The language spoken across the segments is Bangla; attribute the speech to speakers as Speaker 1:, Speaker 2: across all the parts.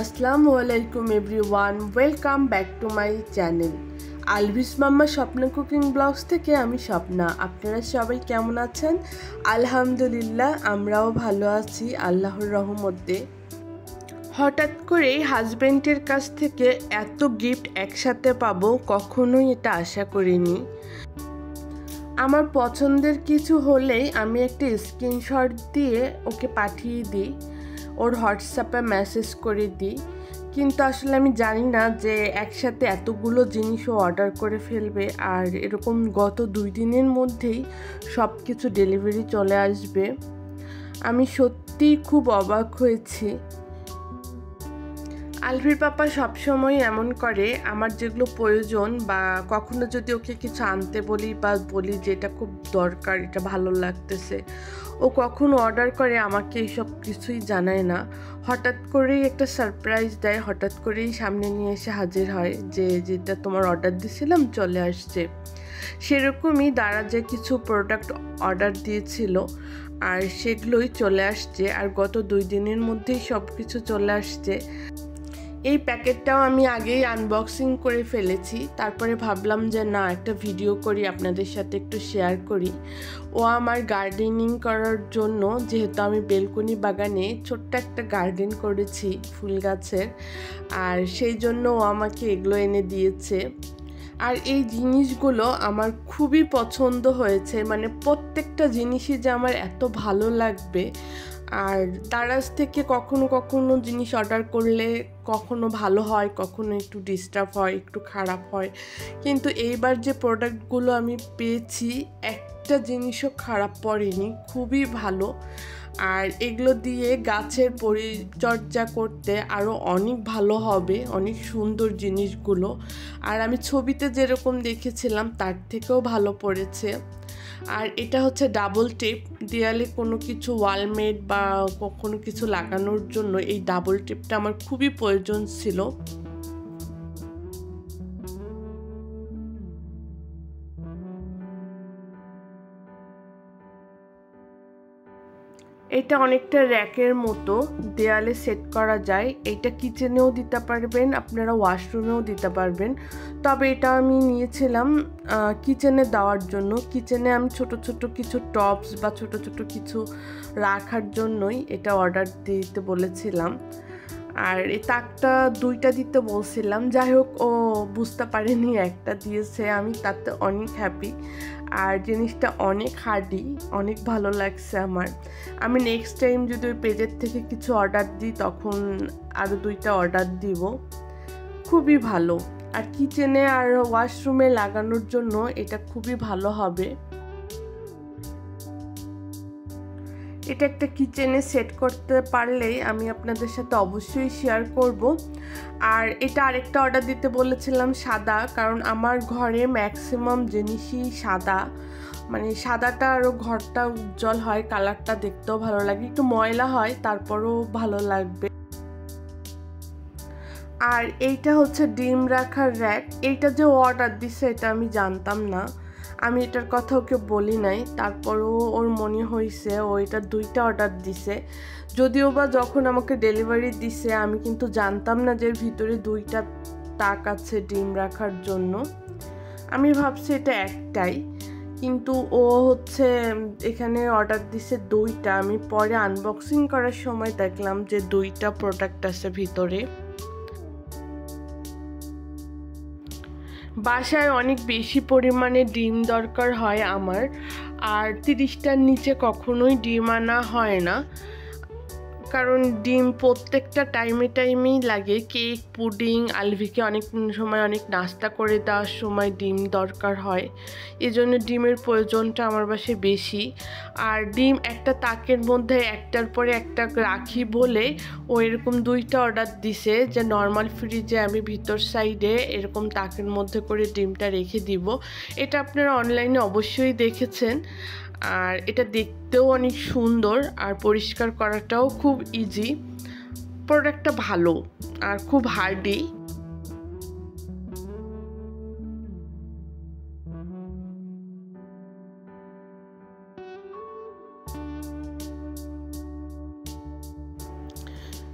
Speaker 1: Assalamualaikum everyone, welcome back to my channel. আলভিস মাম্মা স্বপ্ন কুকিং ব্লগস থেকে আমি স্বপ্না। আপনারা সবাই কেমন আছেন? আলহামদুলিল্লাহ, আমরাও ভালো আছি আল্লাহর রহমতে। হঠাৎ করেই হাজবেন্ডের কাছ থেকে এত গিফট একসাথে পাবো কখনোই এটা আশা করিনি। আমার পছন্দের কিছু হলেই আমি একটা স্ক্রিনশট দিয়ে ওকে পাঠিয়ে দিই, ওর হোয়াটসঅ্যাপে মেসেজ করে দিই। কিন্তু আসলে আমি জানি না যে একসাথে এতগুলো জিনিসও অর্ডার করে ফেলবে, আর এরকম গত 2 দিনের মধ্যেই সব কিছু ডেলিভারি চলে আসবে। আমি সত্যিই খুব অবাক হয়েছি। আলভির পাপা সবসময় এমন করে, আমার যেগুলো প্রয়োজন বা কখনো যদি ওকে কিছু আনতে বলি বা বলি যে এটা খুব দরকার, এটা ভালো লাগতেছে, ও কখনো অর্ডার করে আমাকে এইসব কিছুই জানায় না। হঠাৎ করেই একটা সারপ্রাইজ দেয়, হঠাৎ করেই সামনে নিয়ে এসে হাজির হয় যে যেটা তোমার অর্ডার দিয়েছিলাম চলে আসছে। সেরকমই দারাজে কিছু প্রোডাক্ট অর্ডার দিয়েছিল আর সেগুলোই চলে আসছে, আর গত 2 দিনের মধ্যেই সব কিছু চলে আসছে। এই প্যাকেটটাও আমি আগেই আনবক্সিং করে ফেলেছি, তারপরে ভাবলাম যে না, একটা ভিডিও করি আপনাদের সাথে একটু শেয়ার করি। ও আমার গার্ডেনিং করার জন্য, যেহেতু আমি বেলকনি বাগানে ছোট্ট একটা গার্ডেন করেছি ফুল গাছের, আর সেই জন্য ও আমাকে এগুলো এনে দিয়েছে। আর এই জিনিসগুলো আমার খুবই পছন্দ হয়েছে, মানে প্রত্যেকটা জিনিসই যে আমার এত ভালো লাগবে। আর দারাজ থেকে কখনো কখনো জিনিস অর্ডার করলে কখনো ভালো হয়, কখনো একটু ডিস্টার্ব হয়, একটু খারাপ হয়, কিন্তু এইবার যে প্রোডাক্টগুলো আমি পেয়েছি একটা জিনিসও খারাপ পড়েনি, খুবই ভালো। আর এগুলো দিয়ে গাছের পরিচর্যা করতে আরও অনেক ভালো হবে, অনেক সুন্দর জিনিসগুলো। আর আমি ছবিতে যেরকম দেখেছিলাম তার থেকেও ভালো পড়েছে। আর এটা হচ্ছে ডাবল টেপ, দেয়ালে কোনো কিছু ওয়ালমেট বা কোনো কিছু লাগানোর জন্য এই ডাবল টেপটা আমার খুবই প্রয়োজন ছিল। এটা অনেকটা র্যাকের মতো, দেয়ালে সেট করা যায়। এটা কিচেনেও দিতে পারবেন, আপনারা ওয়াশরুমেও দিতে পারবেন। তবে এটা আমি নিয়েছিলাম কিচেনে দেওয়ার জন্য। কিচেনে আমি ছোট ছোট কিছু টপস বা ছোট ছোট কিছু রাখার জন্যই এটা অর্ডার দিতে বলেছিলাম। আর এই তাকটা 2টা দিতে বলছিলাম, যাই হোক ও বুঝতে পারেনি, একটা দিয়েছে। আমি তাতে অনেক হ্যাপি। আর জিনিসটা অনেক হার্ডি, অনেক ভালো লাগছে আমার। আমি নেক্সট টাইম যদি ওই পেজের থেকে কিছু অর্ডার দিই তখন আরও 2টা অর্ডার দিব। খুবই ভালো। আর কিচেনে আর ওয়াশরুমে লাগানোর জন্য এটা খুবই ভালো হবে। এটা একটা কিচেনে সেট করতে পারলেই আমি আপনাদের সাথে অবশ্যই শেয়ার করব। আর এটা আরেকটা অর্ডার দিতে বলেছিলাম সাদা, কারণ আমার ঘরে ম্যাক্সিমাম জিনিসই সাদা, মানে সাদাটা আরও ঘরটা উজ্জ্বল হয়, কালারটা দেখতেও ভালো লাগে, একটু ময়লা হয় তারপরেও ভালো লাগবে। আর এইটা হচ্ছে ডিম রাখার র্যাক। এইটা যে অর্ডার দিছে এটা আমি জানতাম না, আমি এটার কথা ওকে বলি নাই, তারপরেও ওর মনে হয়েছে ও এটা 2টা অর্ডার দিছে। যদিও বা যখন আমাকে ডেলিভারি দিছে আমি কিন্তু জানতাম না যে এর ভিতরে 2টা তাক আছে ডিম রাখার জন্য। আমি ভাবছি এটা একটাই, কিন্তু ও হচ্ছে এখানে অর্ডার দিছে 2টা। আমি পরে আনবক্সিং করার সময় দেখলাম যে 2টা প্রোডাক্ট আছে ভিতরে। বাসায় অনেক বেশি পরিমাণে ডিম দরকার হয় আমার, আর 30টার নিচে কখনোই ডিম আনা হয় না, কারণ ডিম প্রত্যেকটা টাইমেই লাগে। কেক, পুডিং, আলভিকে অনেক সময় অনেক নাস্তা করে দেওয়ার সময় ডিম দরকার হয়, এজন্য ডিমের প্রয়োজনটা আমার বাসায় বেশি। আর ডিম একটা তাকের মধ্যে একটার পরে একটা রাখি বলে ও এরকম 2টা অর্ডার দিছে, যে নর্মাল ফ্রিজে আমি ভিতর সাইডে এরকম তাকের মধ্যে করে ডিমটা রেখে দিব। এটা আপনারা অনলাইনে অবশ্যই দেখেছেন। আর এটা দেখতেও অনেক সুন্দর, আর পরিষ্কার করাটাও খুব ইজি। প্রোডাক্টটা ভালো আর খুব হার্ডি।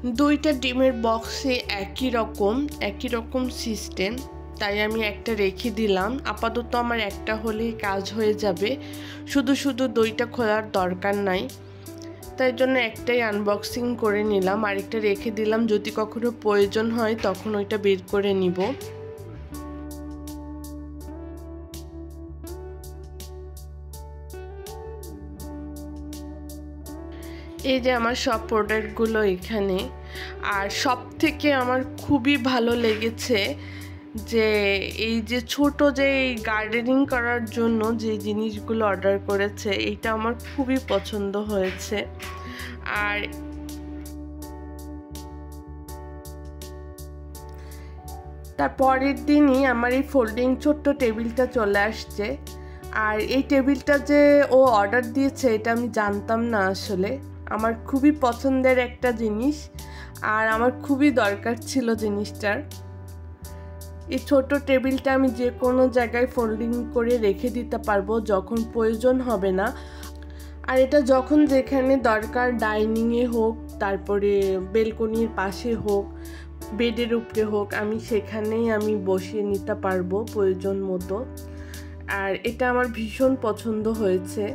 Speaker 1: দুইটা ডিমের বক্সে একই রকম সিস্টেম, তাই আমি একটা রেখে দিলাম। আপাতত আমার একটা হলেই কাজ হয়ে যাবে, শুধু দুইটা খোলার দরকার নাই। তাই জন্য একটাই আনবক্সিং করে নিলাম, আরেকটা রেখে দিলাম, যদি কখনো প্রয়োজন হয় তখন ওইটা বের করে নিব। এই যে আমার সব প্রোডাক্টগুলো এখানে। আর সব থেকে আমার খুবই ভালো লেগেছে যে এই যে ছোট যে গার্ডেনিং করার জন্য যে জিনিসগুলো অর্ডার করেছে, এইটা আমার খুবই পছন্দ হয়েছে। আর তার পরের দিনই আমার এই ফোল্ডিং ছোট্ট টেবিলটা চলে আসছে। আর এই টেবিলটা যে ও অর্ডার দিয়েছে এটা আমি জানতাম না আসলে। আমার খুবই পছন্দের একটা জিনিস, আর আমার খুবই দরকার ছিল জিনিসটার। এই ছোট টেবিলটা আমি যে কোনো জায়গায় ফোল্ডিং করে রেখে দিতে পারবো যখন প্রয়োজন হবে না। আর এটা যখন যেখানে দরকার, ডাইনিংয়ে হোক, তারপরে বেলকনির পাশে হোক, বেডের উপরে হোক, আমি সেখানেই আমি বসিয়ে নিতে পারবো প্রয়োজন মতো। আর এটা আমার ভীষণ পছন্দ হয়েছে।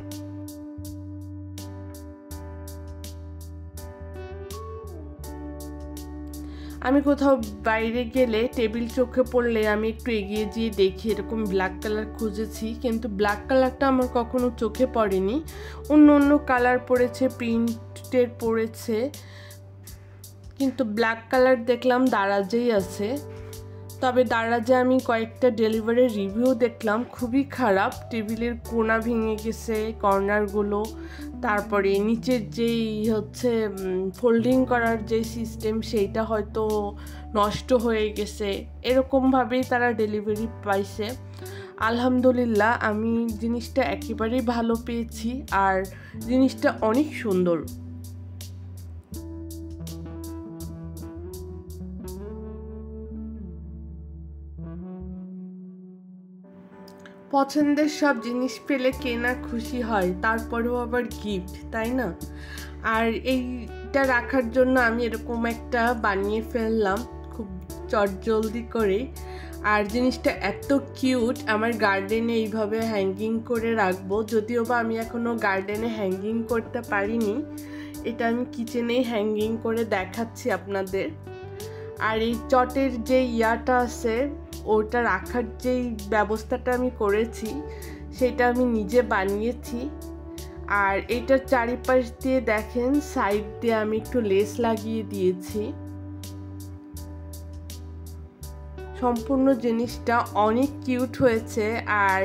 Speaker 1: আমি কোথাও বাইরে গেলে টেবিল চোখে পড়লে আমি একটু এগিয়ে গিয়ে দেখি, এরকম ব্ল্যাক কালার খুঁজেছি, কিন্তু ব্ল্যাক কালারটা আমার কখনো চোখে পড়েনি। অন্য কালার পড়েছে, প্রিন্টের পড়েছে, কিন্তু ব্ল্যাক কালার দেখলাম দারাজেই আছে। তবে দারাজে আমি কয়েকটা ডেলিভারির রিভিউ দেখলাম, খুবই খারাপ। টেবিলের কোনা ভেঙে গেছে, কর্নারগুলো, তারপরে নিচের যেই হচ্ছে ফোল্ডিং করার যে সিস্টেম সেইটা হয়তো নষ্ট হয়ে গেছে, এরকমভাবেই তারা ডেলিভারি পাইছে। আলহামদুলিল্লাহ, আমি জিনিসটা একেবারেই ভালো পেয়েছি, আর জিনিসটা অনেক সুন্দর। পছন্দের সব জিনিস পেলে কেনা খুশি হয়, তারপরেও আবার গিফট, তাই না? আর এইটা রাখার জন্য আমি এরকম একটা বানিয়ে ফেললাম খুব চটজলদি করে। আর জিনিসটা এত কিউট, আমার গার্ডেনে এইভাবে হ্যাঙ্গিং করে রাখবো। যদিও বা আমি এখনও গার্ডেনে হ্যাঙ্গিং করতে পারিনি, এটা আমি কিচেনেই হ্যাঙ্গিং করে দেখাচ্ছি আপনাদের। আর এই চটের যে ইয়াটা আছে, ওটা রাখার যেই ব্যবস্থাটা আমি করেছি সেটা আমি নিজে বানিয়েছি। আর এইটার চারিপাশ দিয়ে দেখেন সাইড দিয়ে আমি একটু লেস লাগিয়ে দিয়েছি। সম্পূর্ণ জিনিসটা অনেক কিউট হয়েছে। আর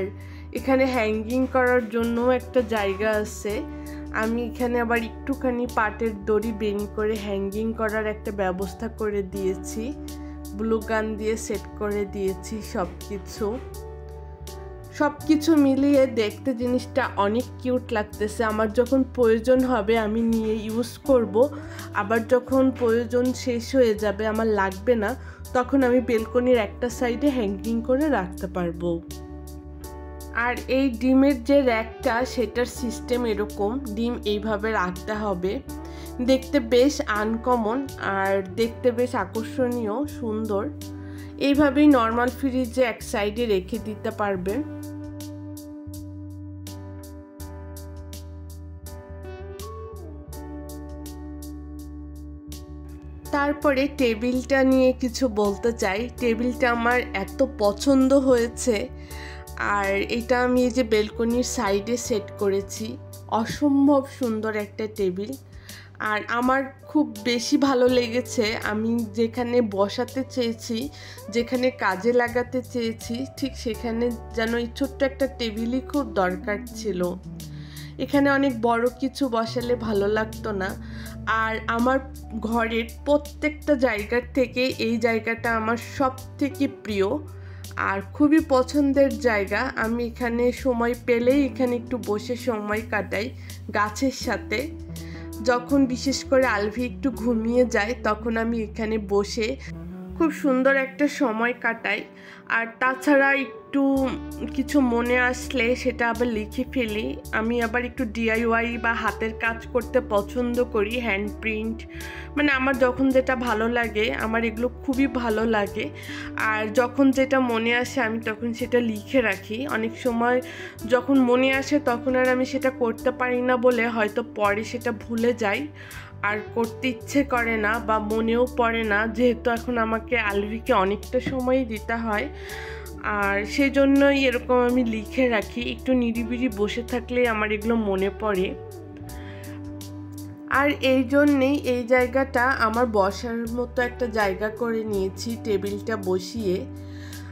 Speaker 1: এখানে হ্যাঙ্গিং করার জন্য একটা জায়গা আছে। আমি এখানে আবার একটুখানি পাটের দড়ি বেনি করে হ্যাঙ্গিং করার একটা ব্যবস্থা করে দিয়েছি, ব্লু গান দিয়ে সেট করে দিয়েছি। সব কিছু মিলিয়ে দেখতে জিনিসটা অনেক কিউট লাগতেছে। আমার যখন প্রয়োজন হবে আমি নিয়ে ইউজ করব, আবার যখন প্রয়োজন শেষ হয়ে যাবে, আমার লাগবে না, তখন আমি বেলকনির একটা সাইডে হ্যাঙ্গিং করে রাখতে পারবো। আর এই ডিমের যে র্যাকটা, সেটার সিস্টেম এরকম, ডিম এইভাবে রাখতে হবে। দেখতে বেশ আনকমন আর দেখতে বেশ আকর্ষণীয়, সুন্দর। এইভাবেই নর্মাল ফ্রিজে এক সাইডে রেখে দিতে পারবেন। তারপরে টেবিলটা নিয়ে কিছু বলতে চাই। টেবিলটা আমার এত পছন্দ হয়েছে, আর এটা আমি এই যে বেলকনির সাইডে সেট করেছি। অসম্ভব সুন্দর একটা টেবিল। আর আমার খুব বেশি ভালো লেগেছে, আমি যেখানে বসাতে চেয়েছি, যেখানে কাজে লাগাতে চেয়েছি, ঠিক সেখানে যেন এই ছোট্ট একটা টেবিলই খুব দরকার ছিল। এখানে অনেক বড় কিছু বসালে ভালো লাগতো না। আর আমার ঘরের প্রত্যেকটা জায়গার থেকে এই জায়গাটা আমার সব থেকে প্রিয় আর খুবই পছন্দের জায়গা। আমি এখানে সময় পেলেই এখানে একটু বসে সময় কাটাই গাছের সাথে। যখন বিশেষ করে আলভি একটু ঘুমিয়ে যায় তখন আমি এখানে বসে খুব সুন্দর একটা সময় কাটাই। আর তাছাড়া একটু কিছু মনে আসলে সেটা আবার লিখে ফেলি। আমি আবার একটু DIY বা হাতের কাজ করতে পছন্দ করি, হ্যান্ড প্রিন্ট, মানে আমার যখন যেটা ভালো লাগে, আমার এগুলো খুবই ভালো লাগে। আর যখন যেটা মনে আসে আমি তখন সেটা লিখে রাখি। অনেক সময় যখন মনে আসে তখন আর আমি সেটা করতে পারি না বলে হয়তো পরে সেটা ভুলে যাই, আর করতে ইচ্ছে করে না বা মনেও পড়ে না, যেহেতু এখন আমাকে আলভিকে অনেকটা সময়ই দিতে হয়। আর সেই জন্যই এরকম আমি লিখে রাখি, একটু নিরিবিলি বসে থাকলেই আমার এগুলো মনে পড়ে। আর এই জন্যেই এই জায়গাটা আমার বসার মতো একটা জায়গা করে নিয়েছি, টেবিলটা বসিয়ে।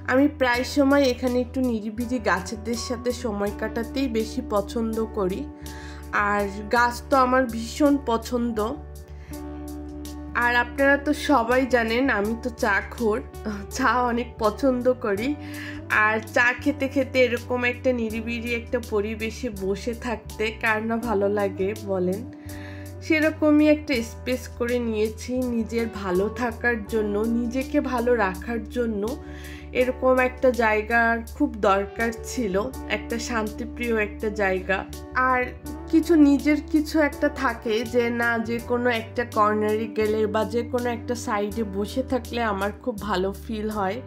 Speaker 1: আমি প্রায় সময় এখানে একটু নিরিবিলি গাছেদের সাথে সময় কাটাতেই বেশি পছন্দ করি। আর গাছ তো আমার ভীষণ পছন্দ। আর আপনারা তো সবাই জানেন আমি তো চাখোর, চা অনেক পছন্দ করি। আর চা খেতে খেতে এরকম একটা নিরিবিলি একটা পরিবেশে বসে থাকতে কার না ভালো লাগে বলেন। সেরকমই একটা স্পেস করে নিয়েছি নিজের ভালো থাকার জন্য, নিজেকে ভালো রাখার জন্য। এরকম একটা জায়গার খুব দরকার ছিল, একটা শান্তিপ্রিয় একটা জায়গা। আর কিছু নিজের কিছু একটা থাকে যে না, যে কোনো একটা কর্নারে গেলে বা যে কোনো একটা সাইডে বসে থাকলে আমার খুব ভালো ফিল হয়।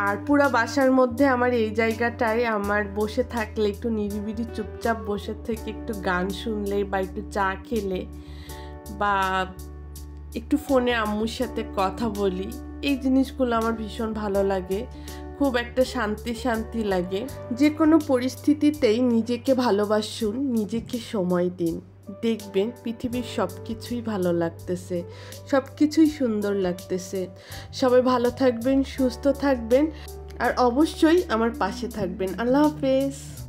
Speaker 1: আর পুরো বাসার মধ্যে আমার এই জায়গাটায় আমার বসে থাকলে, একটু নিরিবিলি চুপচাপ বসে থেকে একটু গান শুনলে বা একটু চা খেলে বা একটু ফোনে আম্মুর সাথে কথা বলি, এই জিনিসগুলো আমার ভীষণ ভালো লাগে। খুব একটা শান্তি শান্তি লাগে। যে কোনো পরিস্থিতিতেই নিজেকে ভালোবাসুন, নিজেকে সময় দিন, দেখবেন পৃথিবীর সব কিছুই ভালো লাগতেছে, সব কিছুই সুন্দর লাগতেছে। সবাই ভালো থাকবেন, সুস্থ থাকবেন, আর অবশ্যই আমার পাশে থাকবেন। আল্লাহ হাফেজ।